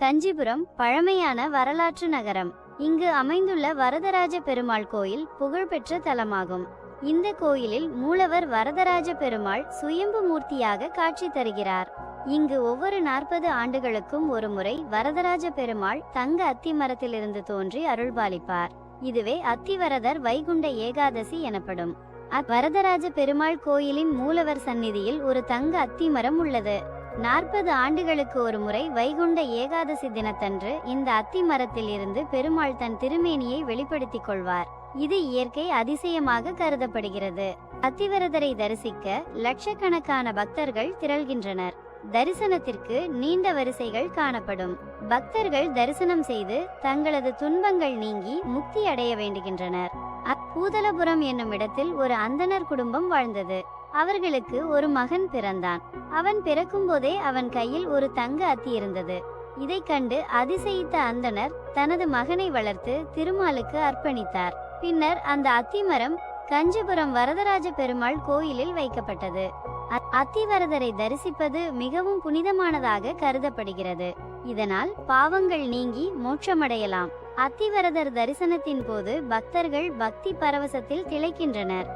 கஞ்சிபுரம் பழமையான வரலாற்று நகரம். இங்கு அமைந்துள்ள வரதராஜ பெருமாள் கோயில் புகழ்பெற்ற தலமாகும். இந்த கோயிலில் மூலவர் வரதராஜ பெருமாள் சுயம்பு மூர்த்தியாக காட்சி தருகிறார். இங்கு ஒவ்வொரு 40 ஆண்டுகளுக்கும் ஒரு முறை வரதராஜ பெருமாள் தங்க அத்தி மரத்திலிருந்து தோன்றி அருள்பாலிப்பார். இதுவே அத்திவரதர் வைகுண்ட ஏகாதசி எனப்படும். வரதராஜ பெருமாள் கோயிலின் மூலவர் சந்நிதியில் ஒரு தங்க அத்தி மரம் உள்ளது. 40 ஆண்டுகளுக்கு ஒரு முறை வைகுண்ட ஏகாதசி தினத்தன்று இந்த அத்தி மரத்தில் இருந்து பெருமாள் தன் திருமேனியை வெளிப்படுத்திக் கொள்வார். இது இயற்கை அதிசயமாக கருதப்படுகிறது. அத்திவரதரை தரிசிக்க லட்சக்கணக்கான பக்தர்கள் திரள்கின்றனர். தரிசனத்திற்கு நீண்ட வரிசைகள் காணப்படும். பக்தர்கள் தரிசனம் செய்து தங்களது துன்பங்கள் நீங்கி முக்தி அடைய வேண்டுகின்றனர். பூதலபுரம் என்னும் இடத்தில் ஒரு அந்தணர் குடும்பம் வாழ்ந்தது. அவர்களுக்கு ஒரு மகன் பிறந்தான். அவன் பிறக்கும் போதே அவன் கையில் ஒரு தங்க அத்தி இருந்தது. இதை கண்டு அதிசயித்த அந்தணர் தனது மகனை வளர்த்து திருமாலுக்கு அர்ப்பணித்தார். பின்னர் அந்த அத்திமரம் கஞ்சிபுரம் வரதராஜ பெருமாள் கோயிலில் வைக்கப்பட்டது. அத்திவரதரை தரிசிப்பது மிகவும் புனிதமானதாக கருதப்படுகிறது. இதனால் பாவங்கள் நீங்கி மோட்சமடையலாம். அத்திவரதர் தரிசனத்தின் போது பக்தர்கள் பக்தி பரவசத்தில் திளைக்கின்றனர்.